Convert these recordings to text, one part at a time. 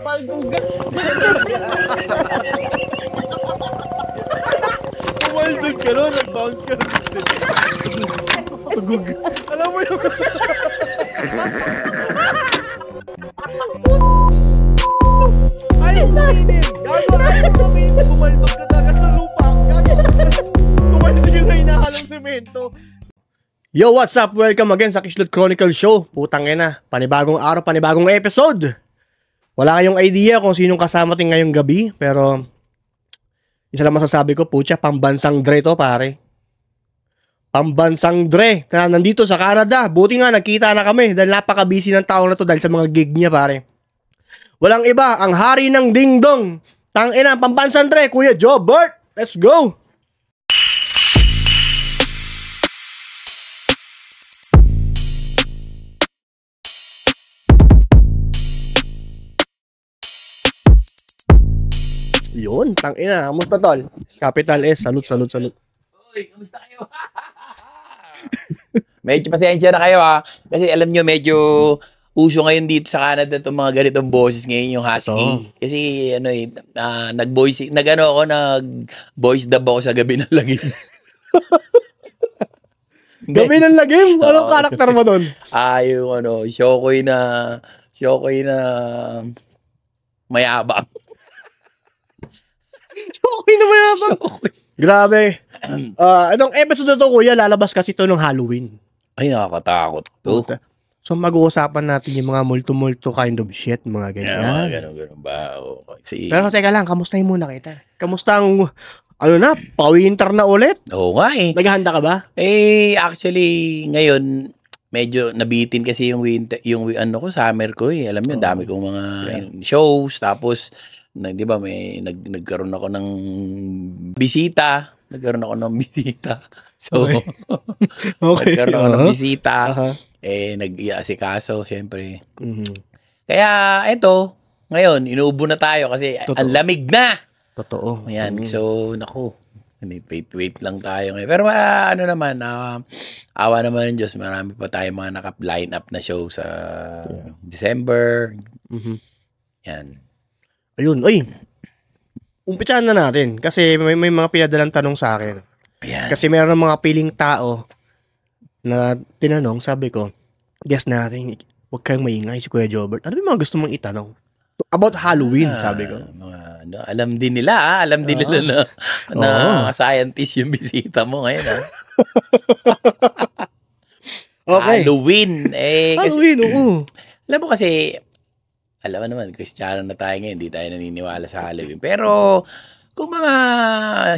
Maldugan. Umaldog ka nun, nag-bounce ka nun. Pagug. Alam mo yung... Ay, uminin! Gago, ay, uminin! Bumaldog ka talaga sa lupa. Gago, tumalsig ka sa hinahalang semento. Yo, what's up? Welcome again sa Kishlot Chronicle Show. Putang ina, panibagong araw, panibagong episode. Wala kayong idea kung sinong kasama natin ngayong gabi, pero isa lang masasabi ko, putya, pambansang Dre to, pare. Pambansang Dre, na nandito sa Canada. Buti nga, nagkita na kami dahil napaka-busy ng tao na to dahil sa mga gig niya, pare. Walang iba, ang hari ng dingdong. Tangina, pambansang Dre, Kuya Jobert. Let's go! Yun, tangina. Kamusta, tol? Capital S, salute. Uy, kamusta kayo? Medyo pasensya na kayo ha. Kasi alam nyo, medyo uso ngayon dito sa Canada itong mga ganitong boses ngayon, yung husky. Kasi ano nag-voice dub ako sa gabi ng lagim. Gabi ng lagim? Anong karakter mo doon? Yung Shokoy na mayabang. Okay na mayabang. Grabe. Itong episode na to, kuya, lalabas kasi ito ng Halloween. Ay, nakakatakot to. So, mag-uusapan natin yung mga multo-multo kind of shit, mga ganyan. Ganun ba? Okay. Pero teka lang, kamustahin muna kita. Kamusta ang, pa-winter na ulit? Oo nga eh. Naghahanda ka ba? Actually, ngayon, medyo nabitin kasi yung winter, summer ko eh. Alam niyo, dami kong mga shows, tapos di ba nagkaroon ako ng bisita. So, okay. Nagkaroon ako ng bisita. Nag-iasikaso, syempre. Kaya, eto, ngayon, inuubo na tayo kasi ang lamig na. Totoo. Ayan, so, naku, wait lang tayo ngayon. Pero awa naman ng Diyos, marami pa tayo mga naka-line up na show sa December. Yan. Ayun, umpisahan na natin kasi may mga pinadalang tanong sa akin. Ayan. Kasi meron ng mga piling tao na tinanong, sabi ko, guess natin, huwag kayong maingay si Kuya Jobert. Ano yung mga gusto mong itanong? About Halloween, sabi ko. Alam din nila na scientist yung bisita mo ngayon. Okay. Halloween. Halloween, oo. Alam mo kasi, alam mo naman, Kristiyano na tayo ngayon, hindi tayo naniniwala sa Halloween. Pero, kung mga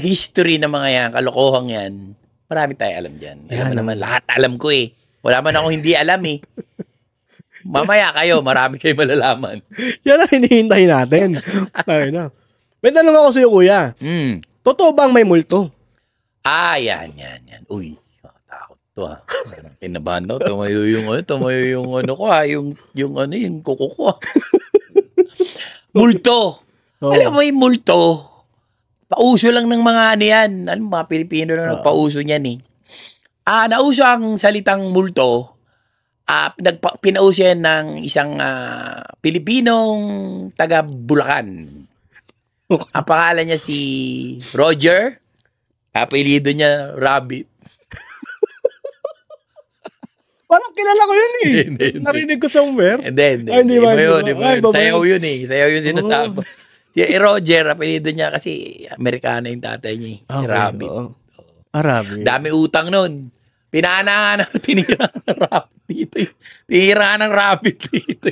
history na mga yan, kalokohang yan, marami tayo alam dyan. Alam mo naman, lahat alam ko eh. Wala man ako hindi alam eh. Mamaya kayo, marami kayo malalaman. Yan ang hinihintay natin. May tanong ako sa'yo, kuya. Totoo bang may multo? Yan. Uy, takot to ha. Kinabahan daw, tumayo yung ko ha, yung kuko ko ha. Multo. Alam mo yung multo, pauso lang ng mga yan. Alam mo, mga Pilipino na nagpauso niyan eh. Nauso ang salitang multo, pinauso yan ng isang Pilipinong taga Bulacan. Ang pangalan niya si Roger, apelido niya Rabbit. Parang kilala ko yun eh. Narinig ko somewhere. Hindi. Iba yun. Sayaw yun eh. Sayaw yun sinasabi. Si Roger, apelido niya kasi Amerikano yung tatay niya eh. Si Rabbit. Rabbit. Dami utang nun. Tinira ng Rabbit dito. Tinira ng Rabbit dito.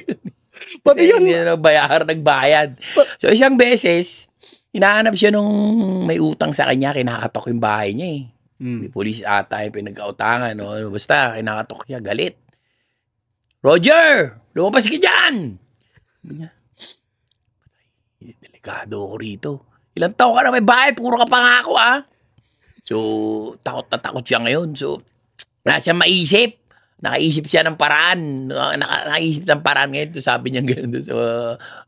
Pati yun. Hindi na nagbayad. So isang beses, hinahanap siya nung may utang sa kanya, kinakatok yung bahay niya eh. May pulis ata yung pinagkautangan. No? Basta, kinakatok siya, galit. Roger! Lumabas ka dyan! Sabi niya, delikado ako rito. Ilang taon ka na may bayad, puro ka pangako So, takot na takot siya ngayon. So, wala siya maisip. Nakaisip siya ng paraan. Nakaisip ng paraan ngayon. Sabi niya gano'n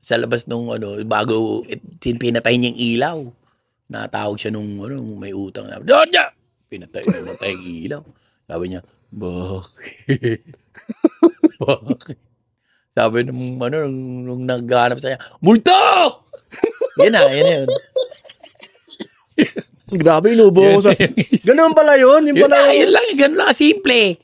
sa labas nung bago pinatay niyang ilaw. Natawag siya nung may utang. Roger! Pinatay yung ilaw. Sabi niya, bakit? Sabi nung naghanap sa kanya, multo! Yan na yun. Grabe, inubo ko sa... Ganun pala yun? Yun pala yun lang, ganun lang simple.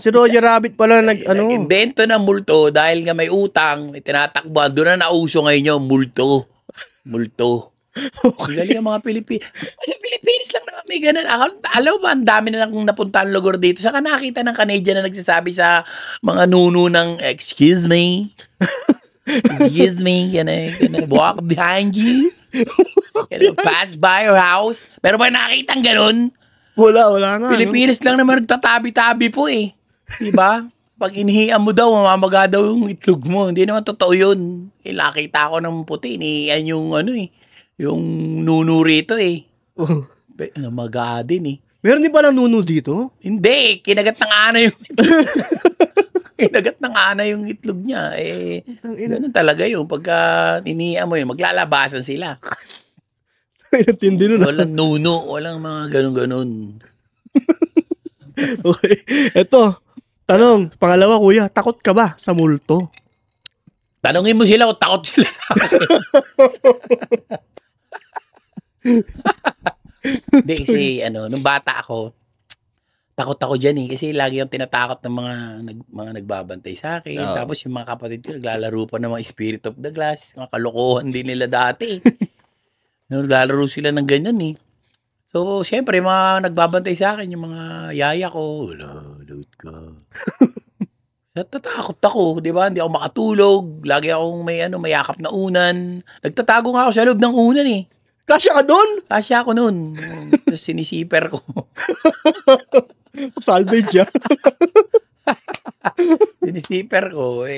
Si Roger Rabbit pala Nag-invento ng multo dahil nga may utang, may tinatakbuhan. Doon na nauso ngayon yung multo. Multo. Okay. Galing ang mga Pilipino. Kasi Pilipinas lang naman may ganun. Alam mo ba, ang dami na akong napuntahan lugar dito. Saka nakita ng Canadian na nagsasabi sa mga nuno ng, excuse me. Excuse me. Walk behind you. Pass by your house. Pero ba nakita ang ganun? Wala nga. Pilipinas lang naman nagtatabi-tabi po eh. Diba? Pag inihian mo daw, mamamaga daw yung itlog mo. Hindi naman totoo yun. Nakita ko ng puti. Inihian yung yung nuno rito eh. Namaga din eh. Meron din palang nuno dito? Hindi. Kinagat ng ana yung itlog. Kinagat ng ana yung itlog niya. Ganun talaga yun. Pagka inihian mo yun, maglalabasan sila. Tindi nun. Walang nuno. Walang mga ganun-ganun. Okay. Eto. Tanong. Pangalawa, kuya. Takot ka ba sa multo? Tanungin mo sila kung takot sila sa akin. Hindi, kasi nung bata ako, takot ako dyan eh. Kasi lagi yung tinatakot ng mga nagbabantay sa akin. Oh. Tapos yung mga kapatid ko, naglalaro pa ng mga Spirit of the Glass. Mga kalokohan din nila dati. Naglalaro sila ng ganyan eh. So, syempre, mga nagbabantay sa akin, yung mga yaya ko, wala, load ka. Natatakot ako, di ba? Hindi ako makatulog. Lagi akong mayakap na unan. Nagtatago nga ako sa loob ng unan eh. Kasya ka doon? Kasya ako noon. Tapos sinisiper ko. Salvage ya. Sinisiper ko.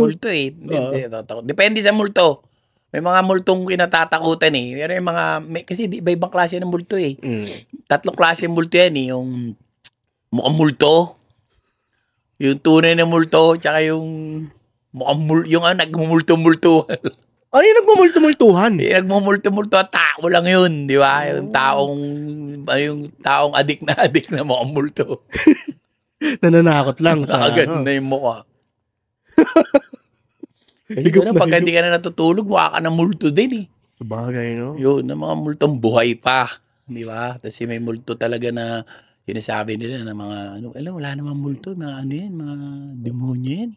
Multo eh. Depende sa multo. May mga multong kinatatakutan eh. Pero yung kasi iba-ibang klase ng multo eh. 3 klase ng multo yan eh. Yung mukhang multo. Yung tunay na multo. Tsaka yung nagmumulto-multo. Ano yung nagmumulto-multuhan? Nagmumulto-multo at tao lang yun, di ba? Yung taong adik na mukhang multo. Nananakot lang sa na yung mukha. Kasi pagka hindi ka na natutulog, mukha ka na multo din eh. Sabagay, no? Yun, na mga multong buhay pa. Di ba? Tapos may multo talaga na sinasabi nila na mga, wala namang multo. Mga mga demonyo yan.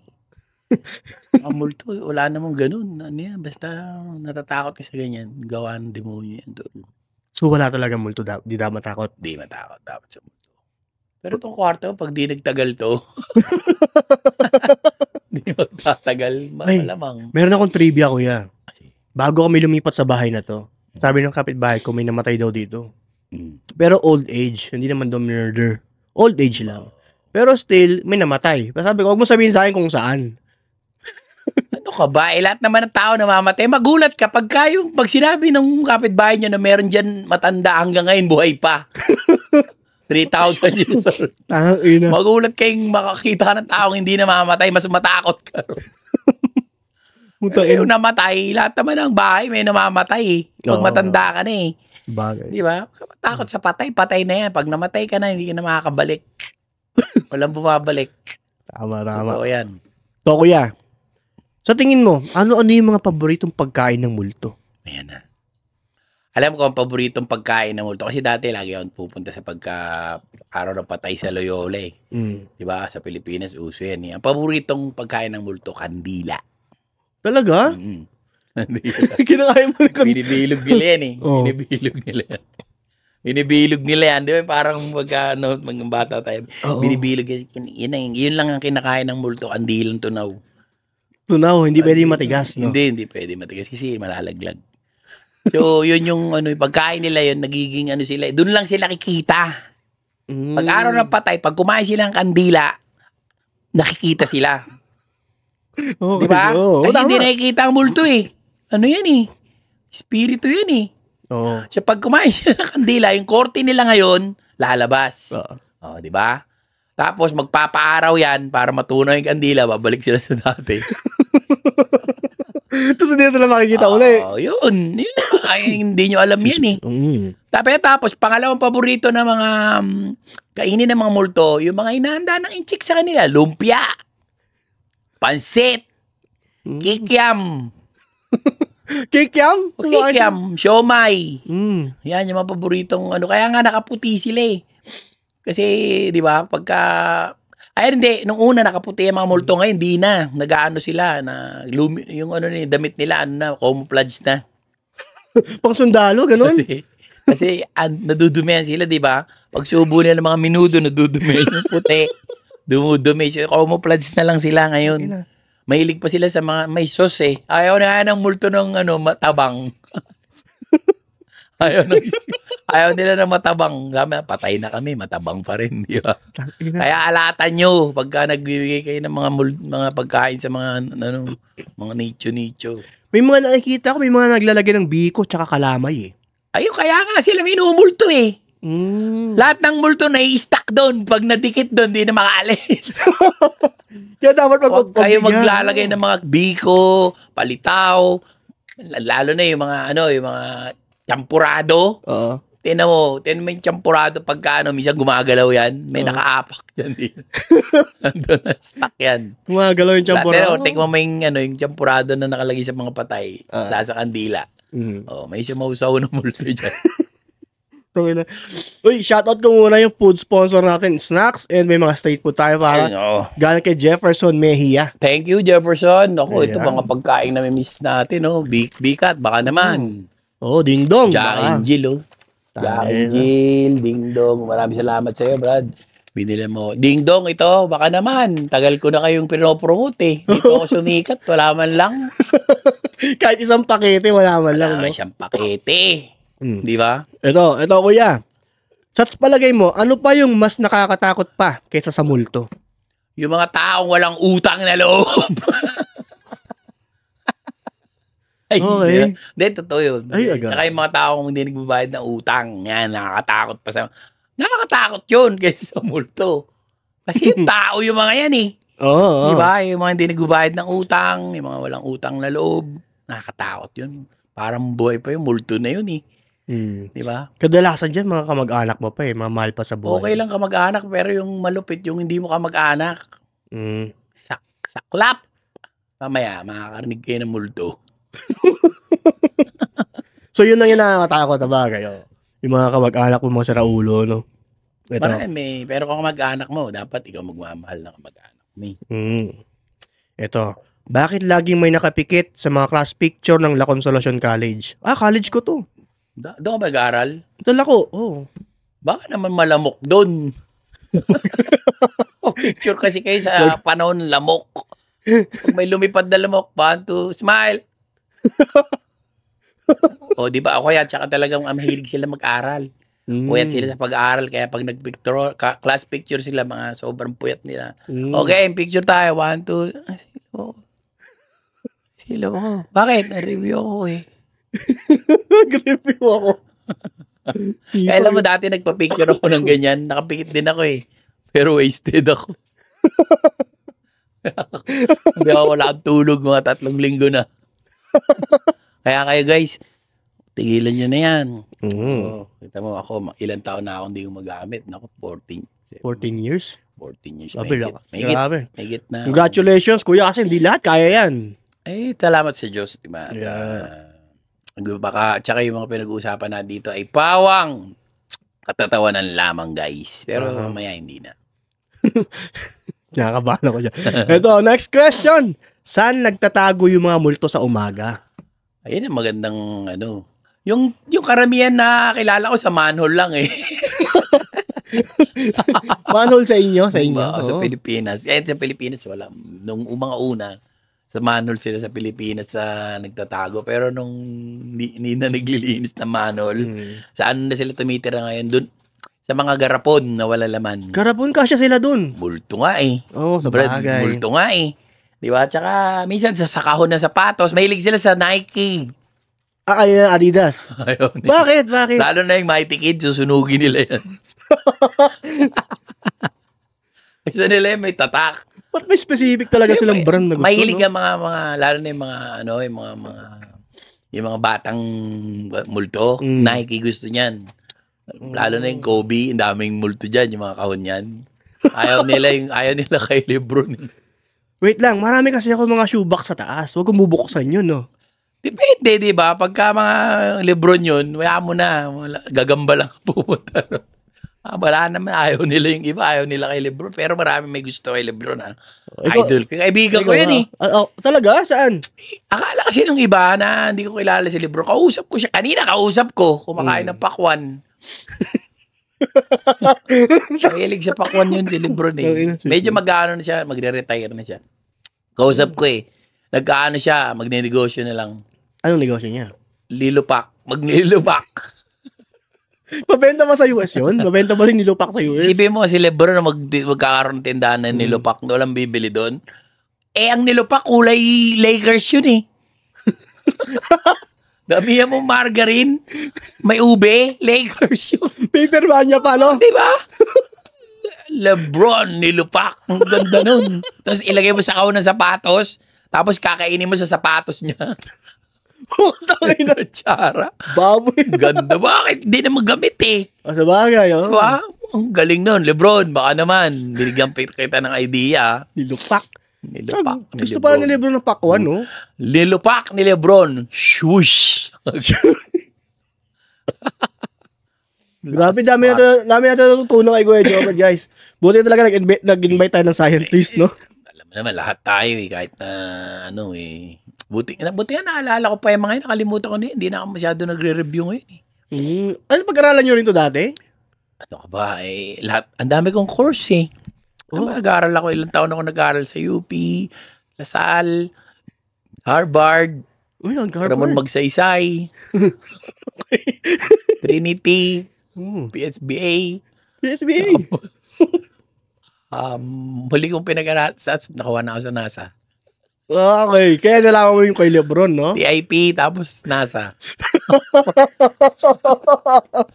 Mga multo, wala namang ganun. Basta natatakot ka sa ganyan. Gawa ng demonyo yan. So wala talaga multo, di dapat matakot? Di matakot, dapat sa multo. Pero itong kwarto, pag di nagtagal to, di magtatagal, malamang. Meron akong trivia, kuya. Bago kami lumipat sa bahay na to, sabi ng kapitbahay ko, may namatay daw dito. Pero old age, hindi naman daw murder. Old age lang. Pero still, may namatay. Sabi ko, huwag mo sabihin sa akin kung saan. Ano ka ba? Lahat naman ng tao namamatay. Magulat ka pag sinabi ng kapitbahay niyo na meron dyan matanda hanggang ngayon buhay pa. 3,000 years old. Magulat kayong makakita ng taong hindi namamatay, mas matakot ka. Yung namatay, lahat naman ng bahay may namamatay. Pag matanda ka na eh. Bagay. Di ba? Takot sa patay na yan. Pag namatay ka na, hindi ka na makakabalik. Walang bumabalik. Tama. Oo yan. So, kuya, sa tingin mo, ano yung mga paboritong pagkain ng multo? Ayan na. Alam ko ang paboritong pagkain ng multo. Kasi dati lagi akong pupunta sa araw ng patay sa Loyola eh. Diba? Sa Pilipinas, uso yan eh. Ang paboritong pagkain ng multo, kandila. Talaga? Kinakain mo na kandila. Binibilog nila yan eh. Binibilog nila yan. Di ba? Parang mga bata tayo. Binibilog yan. Yun lang ang kinakain ng multo, kandilang tunaw. Tunaw, hindi pwede matigas, no? Hindi pwede matigas kasi malalaglag. So, yun yung pagkain nila yun, nagiging sila. Doon lang sila kikita. Pag araw ng patay, pag kumain sila ng kandila, nakikita sila. Okay. Diba? Kasi hindi nakikita ang multo eh. Ano yan eh? Espiritu yan eh. So, pag kumain sila ng kandila, yung korte nila ngayon, lalabas. Diba? Tapos, magpapaaraw yan para matunaw yung kandila, babalik sila sa dati. Tapos hindi sila makikita ulit. Yun. Hindi nyo alam yan eh. Tapos, pangalawang paborito na mga kainin ng mga multo, yung mga inahanda ng inchik sa kanila, lumpia, pansit, Kikiam. Kikiam? Kikiam, siomay. Mm. Yan, yung mga paboritong ano. Kaya nga nakaputi sila eh. Kasi, di ba, pagka... Ay, hindi. Nung una, nakaputi yung mga multo. Ngayon, hindi na. Nag-ano sila. Yung ano, damit nila, ano na, camouflage na. Pang sundalo, ganun? Kasi nadudumihan sila, di ba? Pag subo nila ng mga minudo, nadudumi yung puti. Dumudumi. So, camouflage na lang sila ngayon. Mahilig pa sila sa mga may sauce eh. Ayaw na ng multo ng matabang. ayaw nila ng matabang. Patay na kami, matabang pa rin. Di ba? Kaya alatan nyo pagka nagbibigay kayo ng mga pagkain sa mga mga nicho-nicho. May mga nakikita ko, may mga naglalagay ng biko tsaka kalamay eh. Ayun, kaya nga sila minumulto eh. Lahat ng multo na i-stack doon. Pag nadikit doon, di na makaalis. Kaya dapat Huwag kayo maglalagay ng mga biko, palitaw, lalo na yung mga yung mga champurado. Tinan mo yung champurado pagka minsan gumagalaw yan, may nakaapak dyan. Nandun na, stuck yan. Gumagalaw yung champurado. Pero tingnan mo yung champurado na nakalagay sa mga patay, sa kandila. May sumausaw na multo dyan. Uy, shoutout ko muna yung food sponsor natin, Snacks, and may mga street food tayo para galing kay Jefferson Mejia. Thank you, Jefferson. Ako, ito mga pagkain na may miss natin, Bikat, baka naman. Ding Dong. Jack and Jill, Jack and Jill, Ding Dong. Maraming salamat sa iyo, Brad. Binili mo. Ding Dong, ito, baka naman. Tagal ko na kayong pinopromote eh. Dito ako sumikat, wala man lang. Kahit isang pakete, wala man lang. Wala isang pakete. Di ba? Ito kuya. Sa palagay mo, ano pa yung mas nakakatakot pa kaysa sa multo? Yung mga taong walang utang na loob. Ay, hindi, totoo yun. Tsaka yung mga taong hindi nagbabayad ng utang. Yan, nakakatakot pa sa... Nakakatakot yun kaysa sa multo. Kasi yung tao yung mga yan eh. Di ba? Yung mga hindi nagbabayad ng utang, yung mga walang utang na loob. Nakakatakot yun. Parang buhay pa yung multo na yun eh. Di ba? Kadalasan dyan, mga kamag-anak mo pa eh. Mga mahal pa sa buhay. Okay lang kamag-anak, pero yung malupit, yung hindi mo kamag-anak. Saklap. Mamaya, makakarinig kayo ng multo. So yun lang yung nakakatakot na bagay. Yung mga kamag-anak mo, mga saraulo, no? Marami. Pero kung kamag-anak mo, dapat ikaw magmamahal ng kamag-anak mo. Ito. Bakit laging may nakapikit sa mga class picture ng La Consolacion College? College ko to. Doon ka mag-aaral? Dala ko, Baka naman malamok doon. Picture kasi kayo sa panahon ng lamok. Pag may lumipad na lamok, to smile. Di ba? Ako yan, tsaka talagang mahilig sila mag-aral. Puyat sila sa pag-aaral, kaya pag nag-picture, class picture sila, mga sobrang puyat nila. Okay, picture tayo. 1, 2, sila ko. Bakit? Na-review ako eh. Nag-review ako. Kaya alam mo, dati nagpa-picture ako ng ganyan. Nakapikit din ako eh. Pero wasted ako. Hindi ako wala akong tulog mga 3 linggo na. Kaya kayo guys, tigilan nyo na yan. Kita mo ako, ilang taon na ako hindi ko magamit. Naku, 14 years? 14 years. Mahigit na. Congratulations, kuya, kasi hindi lahat kaya yan. Salamat sa Diyos, diba? Baka, tsaka yung mga pinag-uusapan na dito ay pawang katatawanan lamang, guys. Pero mamaya hindi na. Nakakabala ko dyan. Ito, next question. Saan nagtatago yung mga multo sa umaga? Ayun ang magandang, yung karamihan na kilala ko sa manhole lang eh. Manhole sa inyo? Sa inyo? Sa Pilipinas. Sa Pilipinas, wala. Nung mga una, sa manhole sila sa Pilipinas nagtatago. Pero nung hindi na naglilinis na manhole, saan na sila tumitira ngayon? Dun, sa mga garapon na wala laman. Garapon kasya sila dun? Multo nga eh. Sa bagay. Multo nga eh. Di ba? Tsaka minsan sa sakahon na sapatos, mahilig sila sa Nike. Kaya Adidas. Ayun. Bakit? Lalo na yung Mighty Kids, susunugin nila yan. Isa nila may tatak. Ba't may specific talaga silang brand na gusto? Mahilig ang mga lalo na yung yung mga batang multo. Nike gusto niyan. Lalo na yung Kobe, ang daming multo dyan, yung mga kahon yan. Ayaw nila kay Lebron. Wait lang, marami kasi ako mga shoebox sa taas. Huwag kong bubuksan yun, no? Depende, di ba? Pagka mga Lebron yun, wala mo na. Gagamba lang pupunta. Wala naman. Ayaw nila yung iba. Ayaw nila kay Lebron. Pero marami may gusto kay Lebron, ha? Idol ko. Kaibigan ko yan, eh. Talaga? Saan? Akala kasi nung iba na hindi ko kilala si Lebron. Kausap ko siya. Kanina kausap ko. Kumakain ng pakwan. Mahilig sa pakwan yun si Lebron, eh. Medyo mag-ano na siya. Magre-retire na siya. Kausap ko, eh. Nagkaano siya. Magne-negosyo na lang. Anong negosyo niya? Lilupak. Magnililupak. Mabenta ba sa US yun? Mabenta ba rin nilupak sa US? Isipin mo si Lebron na magkakaroon ng tindahan ng nilupak na walang bibili doon. Eh, ang nilupak kulay Lakers yun, eh. Damihan mo margarine, may ube, Lakers yun. Paper ba niya pa, no? Diba? Lebron, nilupak. Ang ganda nun. Tapos ilagay mo sa kahon ng sapatos, tapos kakainin mo sa sapatos niya. Putang ina. Tsara. Baboy. Ganda. Bakit? Hindi na magamit, eh. Sa bagay, oh. Diba? Ang galing nun. Lebron, baka naman. Binigyan kita ng idea. Nilupak. Nilupak. Gusto pala ni Lebron ng pakwan, no? Nilupak ni Lebron. Swoosh. Grabe, dami natin natutulong kay Kuya Jomar, guys. Buti talaga nag-invite tayo ng scientist, no? Alam mo naman, lahat tayo, eh. Kahit na, buti nga naalala ko pa yung mga yun. Nakalimutan ko na yun. Hindi na ako masyado nagre-review ngayon, eh. Ano pag-aralan nyo rin to dati? Ano ka ba, eh. Ang dami kong course, eh. Nag-aaral ako. Ilang taon ako nag-aaral sa UP, Lasal, Harvard, Uy, Ramon Magsaysay, Trinity, PSBA. Huli kong pinag-aaral. Nakawa na ako sa NASA. Okay. Kaya nalaman mo yung kay Lebron, no? TIP, tapos NASA.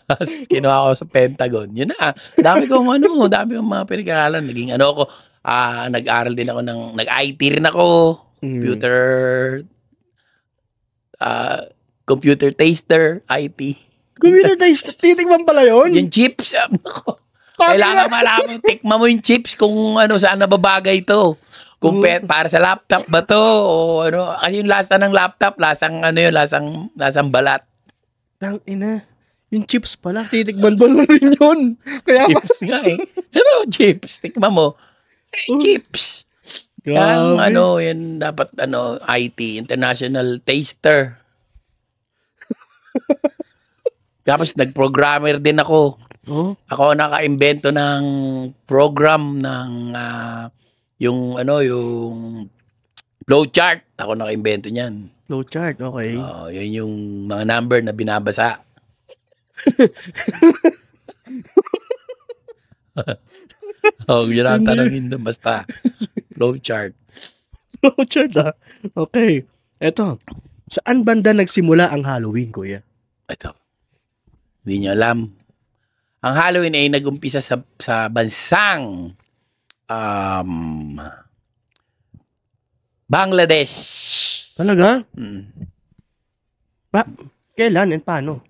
Tapos kinuha ko sa Pentagon. Yun na. Dami kong mga pinag-aaralan. Naging ako, nag-aral din ako nag-IT rin ako. Computer taster, IT. Computer taster? Titikman pala yun? Yung chips. Kailangan malaman. Tikman mo yung chips kung saan nababagay to. Kung para sa laptop ba to o kasi yung lasa ng laptop, lasang balat. Tangina. Yung chips pala, titikman ba na rin yun? Kaya chips nga, eh. Chips, tikman mo. Chips. Yang yan dapat IT, International Taster. Tapos nag-programmer din ako. Ako naka-invento ng program ng yung flowchart. Ako naka-invento niyan. Flowchart, okay. Yun yung mga number na binabasa. Yun ang tanongin doon. Basta flowchart. Flowchart, okay. Eto, saan banda nagsimula ang Halloween, Kuya? Ito. Hindi nyo alam. Ang Halloween ay nag-umpisa sa bansang Bangladesh. Talaga? Kailan and paano?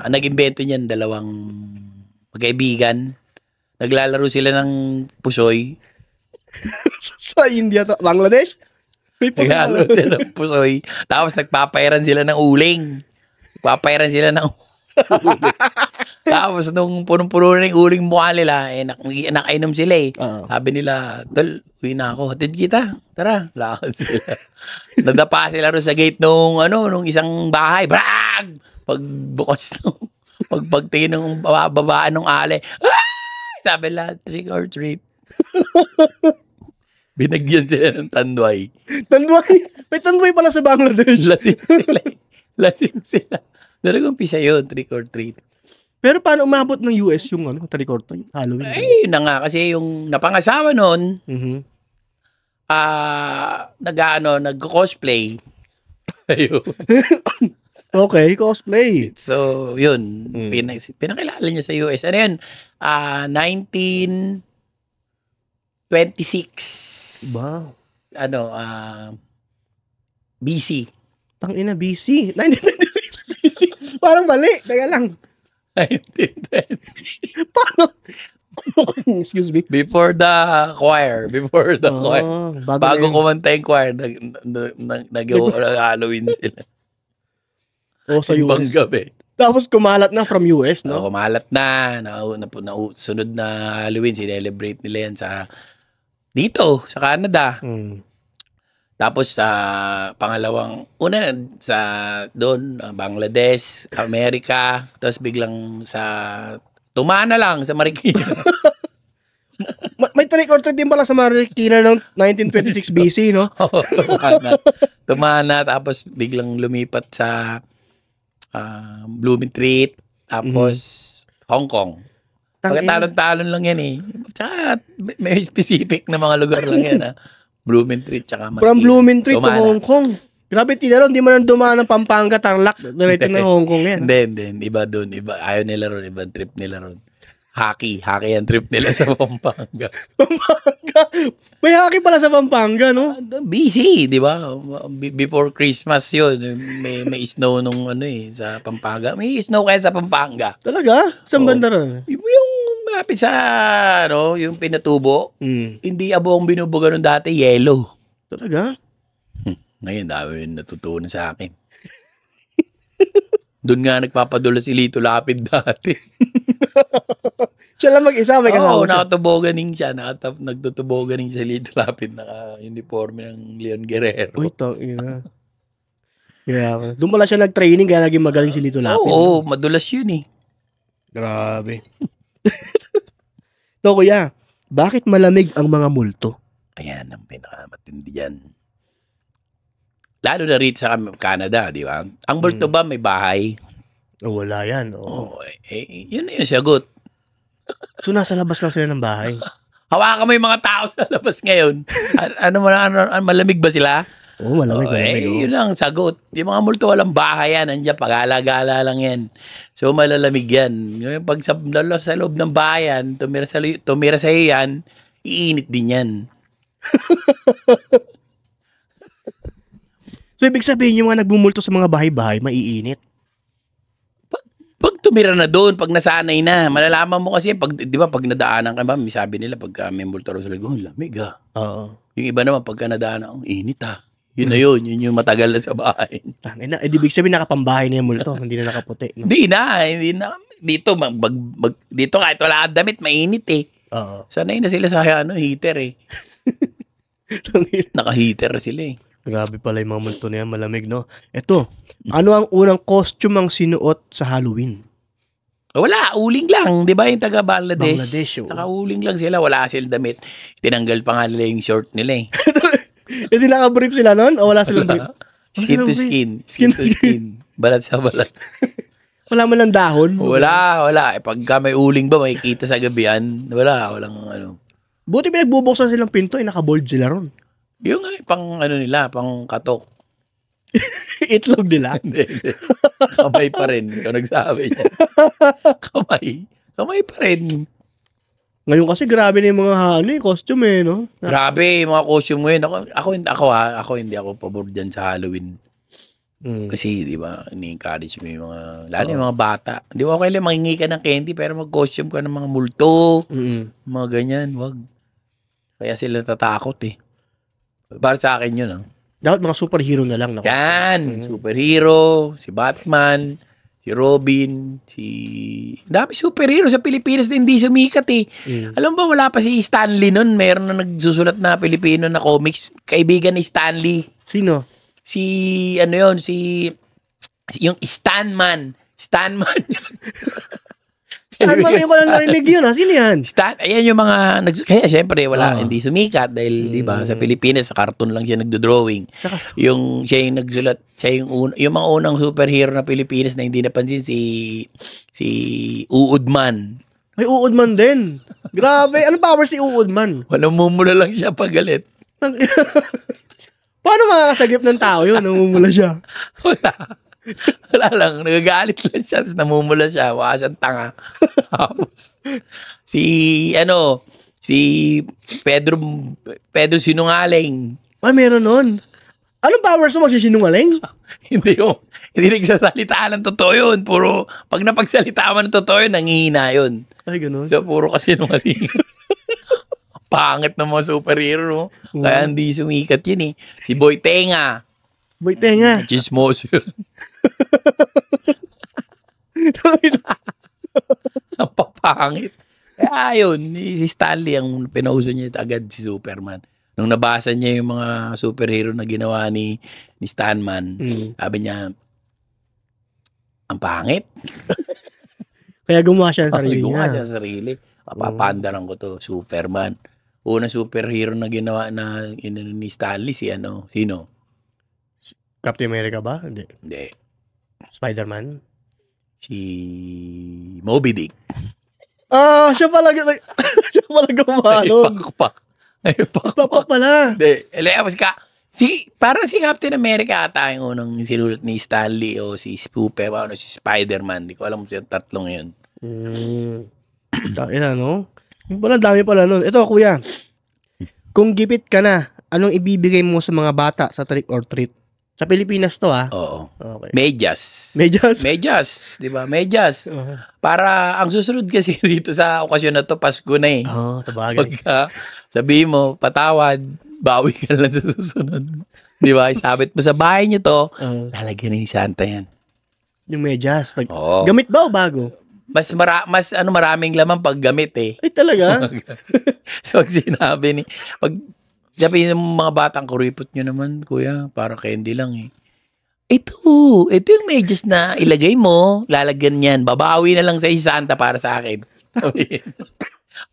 Nag-invento niyan dalawang magkaibigan. Naglalaro sila ng pusoy. Sa India to? Bangladesh? Naglalaro sila ng pusoy. Tapos nagpapairan sila ng uling. Papairan sila ng uling. Tapos nung punong-puno na yung uling mukha nila, nakainom sila, eh. Sabi nila, tol, uwi na ako. Hatid kita. Tara. Lakad sila. Nadapa sila rin sa gate nung isang bahay. Brag! Pagbukas pagtingin ng babaan ng ale. Sabi nila, trick or treat. Binagyan sila ng tanduay. Tanduay? May tanduay pala sa Bangladesh. Lasing sila. Nag-umpisa yun, trick or treat. Pero paano umabot ng US yung trick or treat? Halloween? Yun na nga. Kasi yung napangasawa nun, nag-cosplay. Ayun. Okay, cosplay. So, yun. Pinakilala niya sa US. Ano yun? 1926. Wow. BC. Tangina, BC. 1926 BC. Parang mali. Teka lang. 1920. Paano? Excuse me. Before the choir. Bago kumanta yung choir, nag-Halloween sila. Sa Ibang US. gabi. Tapos kumalat na from US, no? Kumalat na. Sunod na Halloween, sinelebrate nila yan dito, sa Canada. Tapos sa pangalawang, una sa doon, Bangladesh, Amerika, tapos biglang tumana lang sa Marikina. May trick or treat din pala sa Marikina ng 1926 BC, no? Tumana, tapos biglang lumipat sa Bloomingtreet, tapos Hong Kong. Pagkatalon-talon lang yan eh. Tsaka may specific na mga lugar lang yan Bloomingtreet, tsaka Marikina. From Bloomingtreet to Hong Kong. Grabe, tinaro, hindi mo nang dumaan ng Pampanga, Tarlac, diretso na Hong Kong yan. Hindi. Iba doon. Ayaw nila ron. Ibang trip nila ron. Hockey ang trip nila sa Pampanga. Pampanga? May hockey pala sa Pampanga, no? Busy, di ba? Before Christmas yun. May snow nung sa Pampanga. May snow kaya sa Pampanga. Talaga? Saan banda ron? Yung malapit sa, yung Pinatubo. Hindi abo ang binubuga nung dati, yellow. Talaga? Ngayon, dami yung natutunan sa akin. Doon nga nagpapadula si Lito Lapid dati. Siya lang mag-isa, may kasama siya. Nakatuboganing siya. Nagtutuboganing siya Lito Lapid. Naka-uniforme ng Leon Guerrero. Uy, tangina. Yeah. Doon pala siya nag-training kaya naging magaling si Lito Lapid. Oo, madulas yun eh. Grabe. So, kuya, bakit malamig ang mga multo? Ayan, ang pinakamatindi yan. Lalo na rito sa Canada, di ba? Ang multo ba may bahay? Wala yan. Yun na yung sagot. So, nasa labas lang sila ng bahay? Hawakan mo yung mga tao sa labas ngayon. Malamig ba sila? Oo, malamig. Yun ang sagot. Yung mga multo walang bahay yan. Nandiyan, pag-alagala lang yan. So, malalamig yan. Yung pag sa loob ng bayan, tumira sa iyo yan, iinit din yan. So, ibig sabihin yung mga nagbumulto sa mga bahay-bahay, maiinit? Pag tumira na doon, pag nasanay na, malalaman mo kasi, di ba, pag nadaanan ka ba, sabi nila, pag may multo rin sila, lamig Oo. Yung iba naman, pagka nadaanan, init Yun na yun yung matagal na sa bahay. Ibig sabihin nakapambahay na yung multo, hindi na nakaputi. No? Hindi na. Dito, dito kahit wala kang damit, mainit eh. Oo. Sanay na sila sa heater eh. Naka-heater sila eh. Grabe pala yung mga multo na yan, malamig, no? Eto, ano ang unang costume ang sinuot sa Halloween? Wala, uling lang. Di ba yung taga Bangladesh? Oo. Naka-uling lang sila, wala silang damit. Tinanggal pa nga nila yung short nila eh. Hindi naka-brief sila nun? O wala silang brief? Skin to skin. Skin to skin. Balat sa balat. Wala man lang dahon? Wala. Pagka may uling ba, makikita sa gabihan? Walang ano. Buti pinagbubuksan silang pinto, naka-bold sila ron. Yung pang nila, pang katok. Itlog nila? Hindi. Kamay pa rin. Ikaw nagsabi niya. Kamay pa rin. Ngayon kasi grabe na yung mga costume no? Grabe, mga costume ngayon. Ako hindi ako pabor dyan sa Halloween. Kasi, di ba, ni-encourage mo yung mga, lalo yung mga bata. Di ba, okay lang, mangingi ka ng candy, pero mag-costume ka ng mga multo. Mga ganyan, wag. Kaya sila tatakot eh. Para sa akin yun, Dapat mga superhero na lang. Yan, superhero, si Batman, si Robin, dami superhero sa Pilipinas na hindi sumikat eh. Alam ba, wala pa si Stanley nun. Meron na nagsusulat na Pilipino na comics. Kaibigan ni Stanley. Sino? Yung Stanman. Stanman yung ko lang narinig yun, Sino yan? Ayan yung mga, kaya syempre hindi sumikat dahil, di ba, sa Pilipinas, sa cartoon lang siya nagdo-drawing. Siya yung nagsulat, yung mga unang superhero na Pilipinas na hindi napansin, si Uudman. May Uudman din. Grabe, anong powers si Uudman? Walang mumula lang siya pag galit. Paano makakasagip ng tao yun? Namumula siya. Wala lang. Nagagalit lang siya. Tapos namumula siya. Mukha siyang tanga. Tapos, si Pedro Sinungaling. Meron nun. Anong powers mo magsisinungaling? Hindi nagsasalita ng totoo yun. Puro, pag napagsalita mo ng totoo yun, nangihina yun. Ay, ganun. So, puro kasi sinungaling. Pangit ng mga superhero, no? Kaya hindi sumikat yun eh. Si Boy Tenga. Boy Tenga. Chismoso yun. Napapangit. Kaya yun, si Stanley ang pinauso niya agad si Superman. Nung nabasa niya yung mga superhero na ginawa ni Stanman, sabi niya, ang pangit. Kaya gumawa siya ng sarili niya. Gumawa siya ng sarili. Papapandaran ko to, Superman. Unang superhero na ginawa ni Stanley, sino? Captain America ba? Hindi. Spider-Man? Si Moby Dick. Siya pala gumawa nun. Ay, Pakpak pala. Hindi. Parang si Captain America ata yung unang sinulat ni Stanley o si Superman o si Spider-Man. Hindi ko alam kung yung tatlong yun. Ina, no? Wala, dami pala nun. Ito, kuya. Kung gipit ka na, anong ibibigay mo sa mga bata sa trick or treat? Sa Pilipinas to, Oo. Okay. Medyas. Di ba? Medyas. Para, ang susunod kasi rito sa okasyon na to, Pasko na eh. Tabagay. Pagka sabihin mo, patawad, bawi ka lang sa susunod. Di ba? Isabit mo sa bahay nyo to, lalagyan ni Santa yan. Yung medyas. Oo. Gamit ba o bago? Maraming laman pag gamit eh. Ay, talaga? So, pag sabihin ng mga batang kuripot nyo naman, kuya, para candy lang eh. Ito yung medyas na ilagay mo, lalagyan yan, babawi na lang sa Santa para sa akin.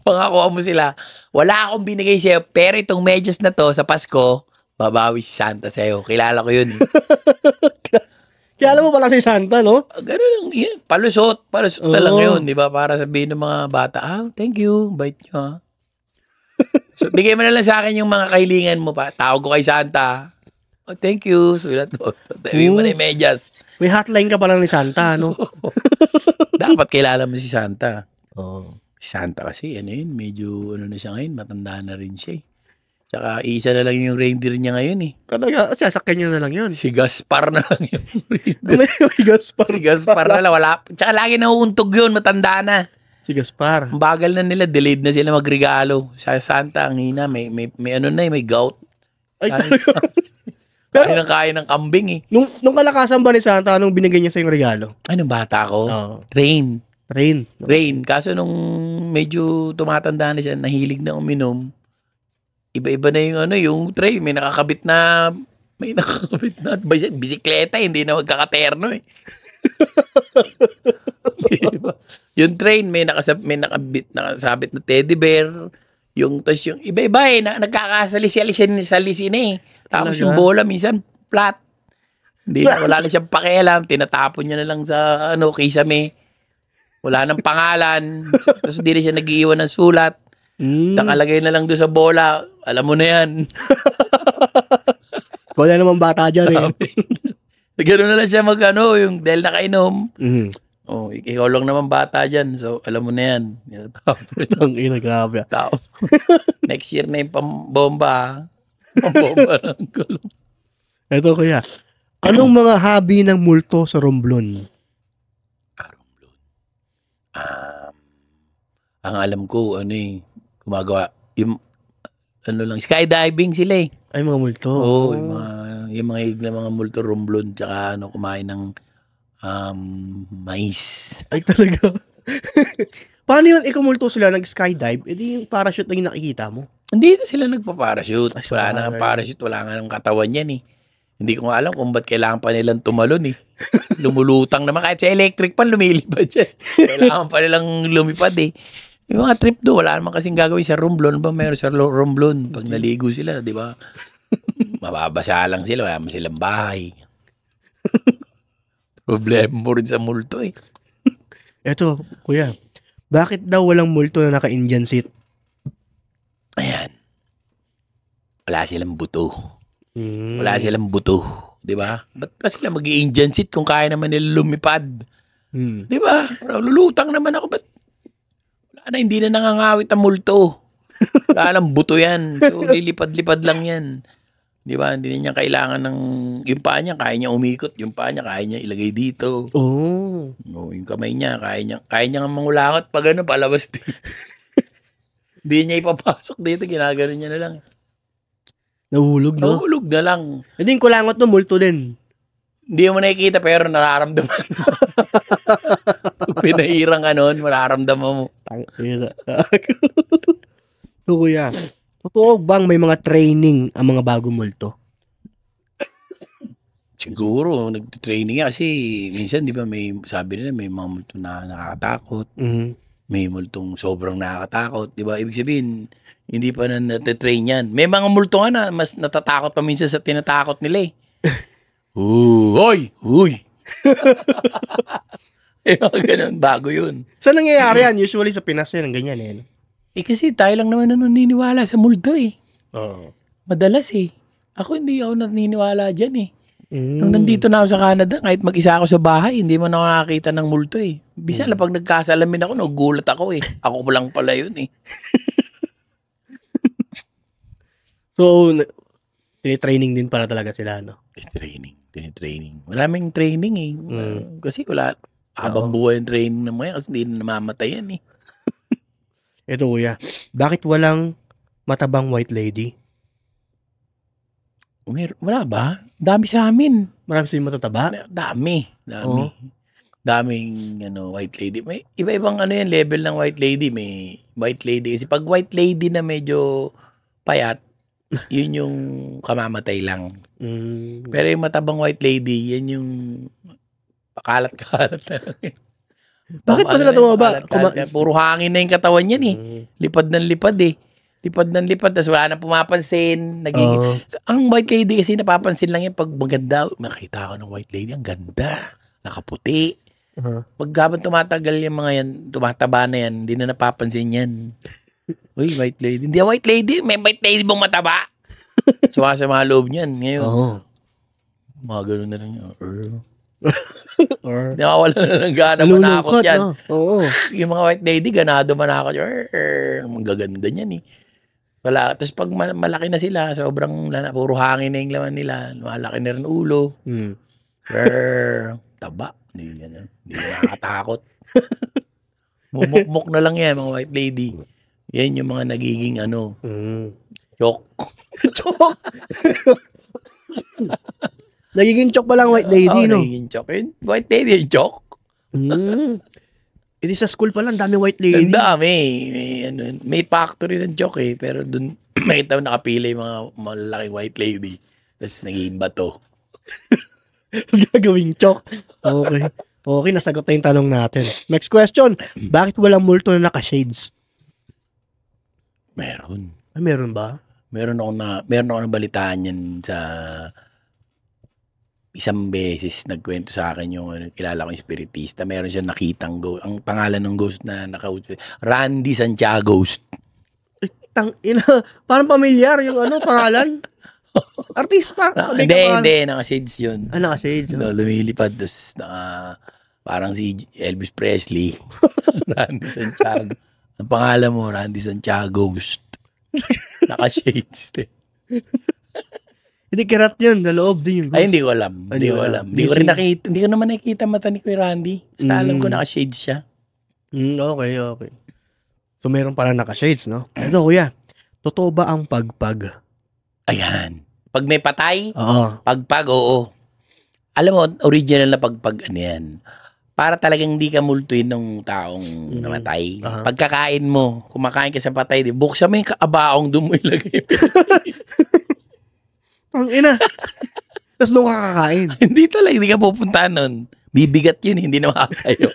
Pangakuha mo sila, wala akong binigay sa'yo, pero itong medyas na to sa Pasko, babawi si Santa sa'yo. Kilala ko yun eh. Kaya alam mo pala si Santa, no? Ganun lang, yun. Palusot na lang yun, di ba? Para sabihin ng mga bata, thank you, bait nyo ha. So, bigay mo na lang sa akin yung mga kahilingan mo pa. Tawag ko kay Santa. Thank you. Sulat mo. Tawag mo na yung medyas. May hotline ka pala ni Santa, no? Dapat kilala mo si Santa. Oo. Si Santa kasi, medyo, na siya ngayon, matanda na rin siya eh. Tsaka, isa na lang yung reindeer niya ngayon eh. Talaga, sasakyan niya na lang yun. Si Gaspar na lang yung reindeer. May Gaspar. Si Gaspar na lang, wala. Tsaka lagi nauuntog yun, matanda na. Si Gaspar. Ang bagal na nila, delayed na sila magregalo. Sa Santa, ang hina, may may gout. Ay, talaga. Pero, kain ng kambing eh. Nung kalakasan ba ni Santa, anong binigay niya sa yung regalo? Anong bata ko? Rain. Kaso nung medyo tumatanda na siya, nahilig na uminom, iba-iba na yung yung train. May nakakabit na bisikleta, hindi na magkakaterno eh. Diba? Yung train, may nakabit na teddy bear. Tapos yung iba-iba eh, nagkakasalisin eh. Tapos yung bola, minsan flat. Wala na siyang pakialam, tinatapon niya na lang sa kisame. Wala nang pangalan. Tapos hindi na siya nag-iiwan ng sulat. Nakalagay na lang doon sa bola. Alam mo na yan. Wala naman bata dyan eh. Gano'n na lang siya yung dahil nakainom. Ikaw lang naman bata dyan. So, alam mo na yan. Ang grabe. Next year na yung pambomba. Pambomba ng kulong. Ito kuya. Anong mga hobby ng multo sa Romblon? Romblon. Ang alam ko, gumagawa. Yung skydiving sila eh. Ay, mga multo. Oo, yung mga multo Romblon, tsaka kumain ng mais. Ay, talaga? Paano yun, ikumulto sila, nag-skydive, edi yung parachute na yung nakikita mo? Hindi na sila nagpa-parachute. Wala na ang parachute, wala nga ng katawan yan eh. Hindi ko nga alam kung ba't kailangan pa nilang tumalon eh. Lumulutang naman, kahit sa electric pan, lumilipad yan. Kailangan pa nilang lumipad eh. Yung mga trip do, wala naman kasing gagawin sa Romblon. Ba meron sa Romblon? Pag naligo sila, di ba? Mababasa lang sila, wala naman silang bahay. Problema mo rin sa multo eh. Eto, kuya, bakit daw walang multo na naka-Indian seat? Ayan. Wala silang buto. Wala silang buto. Di ba? Ba't pa sila mag-i-Indian seat kung kaya naman nila lumipad? Di ba? Lulutang naman ako. Ba't wala na, hindi na nangangawit ang multo. Wala lang buto yan. So, lilipad-lipad lang yan. Di ba? Hindi niya kailangan ng... Yung paa niya, kaya niya umikot. Yung paa niya, kaya niya ilagay dito. Oh. Yung kamay niya, kaya niya nga mangulangot pag ano, palabas din. Hindi niya ipapasok dito, ginagano niya na lang. Nahulog, no? Nahulog na lang. Hindi yung kulangot no, multo din. Hindi mo nakikita pero nararamdaman mo. Pinahirang ka nun, mararamdaman mo. Tangina. So, kuya, totoo bang may mga training ang mga bagong multo? Siguro, nag-training kasi minsan, di ba, may, sabi nila, may mga multo na nakakatakot. May multong sobrang nakakatakot. Di ba? Ibig sabihin, hindi pa na natitrain yan. May mga multo nga na mas natatakot pa minsan sa tinatakot nila eh. Uy! Ganun, bago yun. Saan nangyayari yan? Usually sa Pinas yan, ganyan eh. Kasi tayo lang naman naniniwala sa multo eh. Oo. Madalas eh. Ako hindi ako naniniwala dyan eh. Nung nandito na ako sa Canada, kahit mag-isa ako sa bahay, hindi mo na ako nakakita ng multo eh. Bisa lang pag nagkasalamin ako, nagugulat ako eh. Ako lang pala yun eh. So, tinitraining din para talaga sila, no? Tinitraining. Maraming training eh. Kasi wala, habang buhay yung training na mga kasi hindi na namamatay yan eh. Ito kuya, bakit walang matabang white lady? Wala ba? Dami sa amin. Marami silang matataba? Dami. Daming white lady. May iba-ibang yan, level ng white lady. May white lady. Kasi pag white lady na medyo payat, yun yung kamamatay lang. Pero yung matabang white lady, yan yung pakalat-kalat na lang. Bakit pa nila tumaba? Puro hangin na yung katawan yan eh. Lipad ng lipad eh. Lipad ng lipad, tapos wala nang pumapansin. Ang white lady kasi napapansin lang yan pag maganda. Makita ako ng white lady, ang ganda. Nakaputi. Pag habang tumatagal yung mga yan, tumataba na yan, hindi na napapansin yan. Uy, white lady. Hindi white lady, may white lady bang mataba? Sumasama loob niyan. Ngayon, mga ganun na lang yan. Nakawala na ng gana manakot yan. No? Yung mga white lady, ganado manakot. Ang gaganda niyan eh. Wala. Tapos pag malaki na sila, sobrang puro hangin na yung laman nila. Malaki na rin ulo. Taba. Hindi nakakatakot. Mumukmuk na lang yan, mga white lady. Yan yung mga nagiging chok. Chok? Nagiging chok pa lang white lady, no? Nagiging chok. Yung white lady, yung chok. Hindi sa school pa lang, dami white lady. Ang dami. May factory ng chok eh. Pero dun, makita mo nakapila yung mga malaking white lady. Tapos naging bato. Gagawing chok. Okay, nasagot na yung tanong natin. Next question. Bakit walang multo na naka-shades? Meron. Meron ba? Meron ako nabalitaan yan sa isang beses. Nagkwento sa akin yung kilala ko yung spiritista. Meron siya nakitang ghost. Ang pangalan ng ghost na Randy Santiago Ghost. Parang pamilyar yung pangalan. Artist pa. Hindi. Naka-shades yun. Naka-shades. Lumilipad. Tapos parang si Elvis Presley. Randy Santiago. Ang pangalan mo, Randy Santiago Ghost. Naka-shades. Hindi kirat yun. Sa loob din yung ghost. Ay, hindi ko alam. Hindi ko rin nakita. Hindi ko naman nakita mata ni Kuya Randy. Basta alam ko naka-shades siya. Okay. So, meron pala naka-shades, no? Ito, kuya. Totoo ba ang pagpag? Ayan. Pag may patay, Oo. pagpag, oo. Alam mo, original na pagpag, yan. Para talagang hindi ka multuin ng taong namatay. Pagkakain mo, kumakain ka sa patay, buksan mo yung kaabaong, doon mo ilagay. Ang ina. Tapos doon ka kakain. Hindi talaga, hindi ka pupunta nun. Bibigat yun, hindi na makakayo.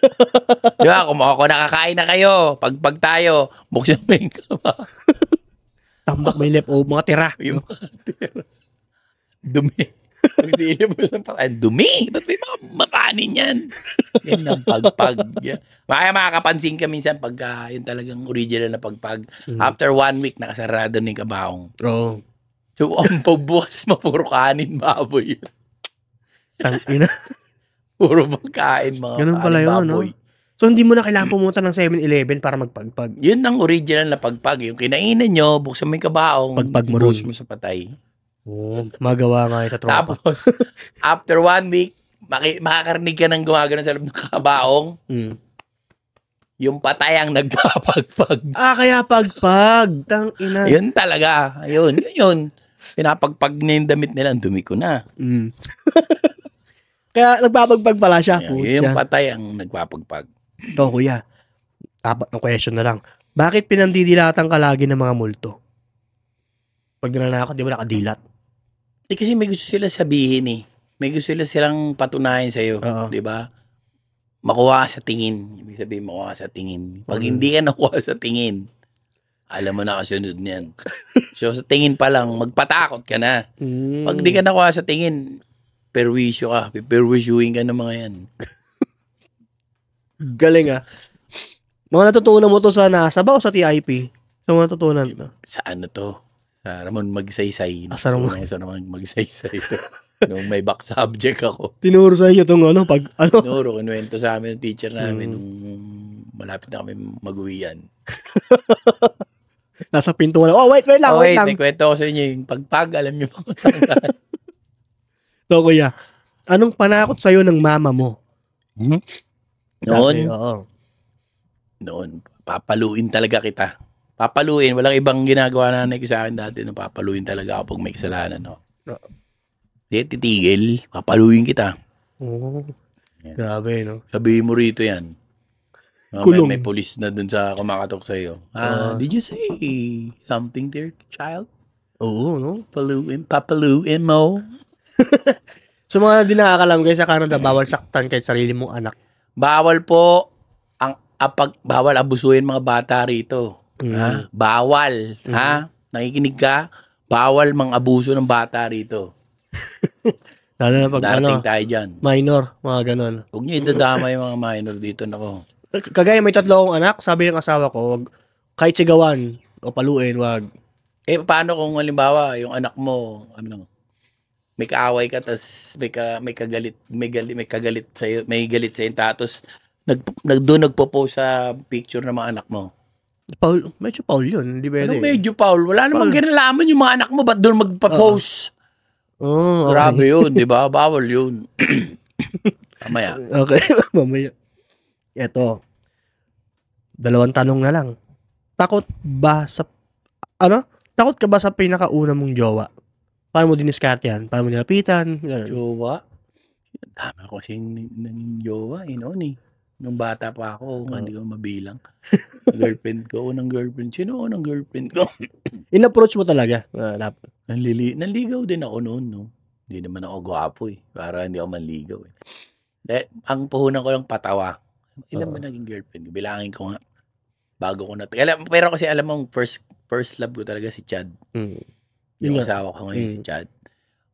Di ba, kung nakakain na kayo, pagpag tayo, buksan mo yung kaabaong. Tambak may leftover, mga tira. Yung mga tira. Dumi. Pag silip mo sa patay, dumi. Ba't may mga makanin yan? Yan ang pagpag. Yan. Makakapansin ka minsan pagka yung talagang original na pagpag. After 1 week, nakasarado na yung kabaong. So, ang pagbukas mo, puro kanin, baboy. Ang ina. Puro magkain, mga ganun pala yun, baboy. No? So, hindi mo na kailangan pumunta ng 7-Eleven para magpagpag. Yun ang original na pagpag. Yung kinainan nyo, buksan mo yung kabaong, pagpag mo mo sa patay. Magawa nga sa tropa. Tapos, after 1 week, makakarinig ka ng gumagano sa loob ng kabaong. Yung patay ang nagpapagpag. Kaya pagpag. Tang ina. Yun talaga. Yun. Pinapagpag na yung damit nila. Ang dumi ko na. Kaya nagpapagpag pala siya. Yung patay ang nagpapagpag. Ito, kuya. Apat na question na lang. Bakit pinandidilatan ka lagi ng mga multo? Pag nananakot, di ba nakadilat? Kasi may gusto sila sabihin eh. May gusto silang patunayan sa'yo. Di ba? Makuha ka sa tingin. Ibig sabihin, makuha ka sa tingin. Pag hindi ka nakuha sa tingin, alam mo na kasunod niyan. So, sa tingin pa lang, magpatakot ka na. Pag di ka nakuha sa tingin, perwisyo ka. Perwisyuhin ka ng mga yan. Galing Mga natutunan mo to sa NASA ba o sa TIP? Sa mga natutunan mo? Sa ano to? Sa Ramon Magsaysay. Sa Ramon Magsaysay. Nung may back subject ako. Tinuro sa inyo itong Tinuro, kinuwento sa amin ng teacher namin nung malapit na kami mag-uwian. Nasa pinto na. Wait lang. May kwento ko sa inyo yung pagpag, alam nyo pa kung saan. So, kuya, anong panakot sa'yo ng mama mo? Noon, papaluin talaga kita. Papaluin, walang ibang ginagawa nanay ko sa akin dati. Papaluin talaga ako pag may kasalanan. Hindi, titigil. Papaluin kita. Grabe, no? Sabihin mo rito yan. Kulong. May police na dun sa kumakatok sa'yo. Did you say something there, child? Oo, no? Papaluin mo. So, mga di nakakalam guys, sa Canada, bawal saktan kahit sarili mong anak. Bawal po bawal abusuhin mga bata rito. Bawal. Nakikinig ka? Bawal mang abuso ng bata rito. Lalo na pag darating tayo dyan. Minor, mga ganon. Huwag niyo idadama yung mga minor dito. Nako. Kagaya may 3 akong anak, sabi ng asawa ko, wag, kahit sigawan o paluin, wag. Paano kung halimbawa, yung anak mo, may kaaway ka, tas may galit sa'yo, tapos doon nagpo-post sa picture ng mga anak mo. Medyo Paul yun, hindi pwede. Medyo Paul? Wala namang kinalaman yung mga anak mo, ba't doon magpa-post? Okay. Grabe yun, di ba? Bawal yun. Mamaya. Okay, mamaya. Ito. 2 tanong na lang. Takot ka ba sa pinakauna mong jowa? Paano mo diniskarte yan? Paano mo nilapitan? Jowa? Dami ko kasi naging jowa noon eh. Nung bata pa ako, hindi ko mabilang. Girlfriend ko, unang girlfriend. Sino unang girlfriend ko? In-approach mo talaga? Nanligaw din ako noon, no? Hindi naman ako gwapo eh. Para hindi ako manligaw eh. Ang puhunan ko lang patawa. Ilan ba naging girlfriend? Bilangin ko nga. Bago ko na. Pero kasi alam mo, first love ko talaga si Chad. Yung asawa ko ngayon si Chad.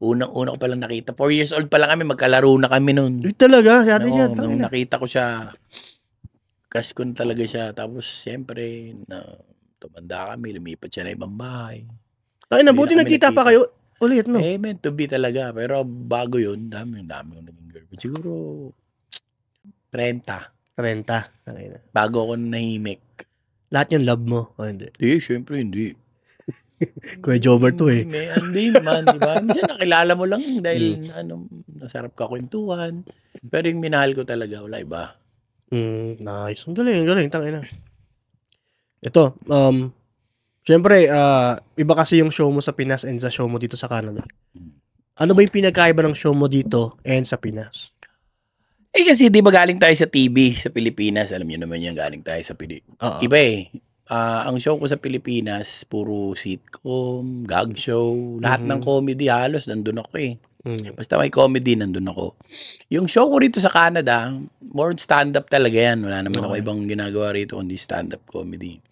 Unang-una ko palang nakita. 4 years old pa lang kami, magkalaro na kami noon. Talaga? Nung nakita ko siya, crush ko na talaga siya. Tapos, siyempre, tumanda kami, lumipat siya na ibang bahay. Ay, nabuti nagkita pa kayo ulit, no? Meant to be talaga. Pero bago yun, dami ko naging girlfriend. Siguro, 30. Bago ako nahimik. Lahat yung love mo? O hindi? Hindi, syempre hindi. Kuya Jobber to eh. Hindi naman, di ba? Minsan nakilala mo lang dahil nasarap ka kwentuhan. Pero yung minahal ko talaga, wala iba. Nice. Ang galing. Tangina. Ito, syempre, iba kasi yung show mo sa Pinas and sa show mo dito sa Canada. Ano ba yung pinagkaiba ng show mo dito and sa Pinas? Kasi di ba galing tayo sa TV sa Pilipinas, alam niyo naman yan, galing tayo sa Pilipinas. Iba eh. Ang show ko sa Pilipinas, puro sitcom, gag show, lahat ng comedy halos nandun ako eh. Basta may comedy, nandun ako. Yung show ko rito sa Canada, more stand-up talaga yan. Wala naman ako ibang ginagawa rito kundi stand-up comedy.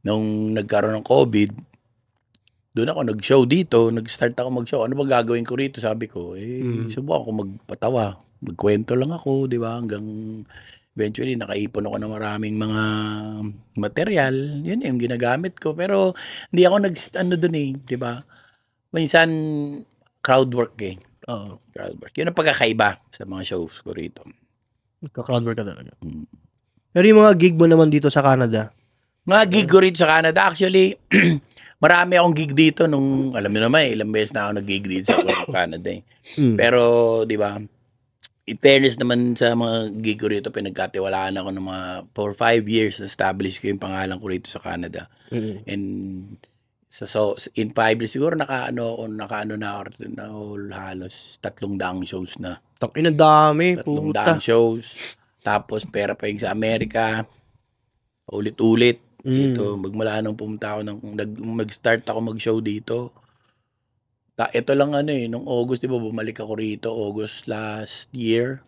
Nung nagkaroon ng COVID, doon ako nag-show dito, nag-start ako mag-show. Ano ba gagawin ko rito? Sabi ko, subukan ko magpatawa. Magkwento lang ako, di ba? Hanggang eventually, nakaipon ako ng maraming mga material. Yun yung ginagamit ko. Pero, hindi ako doon eh, di ba? Minsan, crowd work eh. Crowd work. Yun ang pagkakaiba sa mga shows ko rito. Crowd work ka talaga. Pero yung mga gig mo naman dito sa Canada? Mga gig ko rito sa Canada, actually, marami akong gig dito nung, alam niyo naman, ilang beses na ako nag-gig dito sa Canada eh. Pero, di ba, in fairness naman sa mga gig ko rito, pinagkatiwalaan ako ng mga, for 5 years, establish ko yung pangalan ko rito sa Canada. And, so in 5 years, siguro nakaano na ako halos 300 shows na. Takin ang dami, 300 shows. Tapos, pera pa yung sa Amerika. Ulit-ulit. Ito, magmula nung pumunta ako, mag-start ako mag-show dito. Ito lang nung August, di ba, bumalik ako rito, August last year.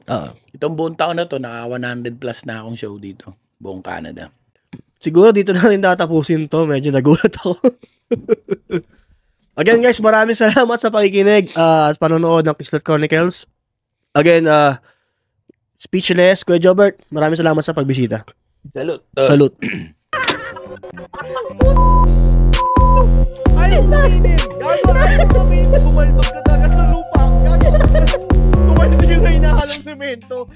Itong buong taon na to, naka 100 plus na akong show dito, buong Canada. Siguro dito na rin tatapusin to, medyo nagulat ako. Again guys, maraming salamat sa pakikinig at panonood ng Kislot Chronicles. Again, speechless, Kuya Jobert, maraming salamat sa pagbisita. Salute. Salute. Ay, uminim! Gago, ay, uminim! Bumalbag ka talaga sa lupa! Gago! Tumalis ka na hinahalang semento!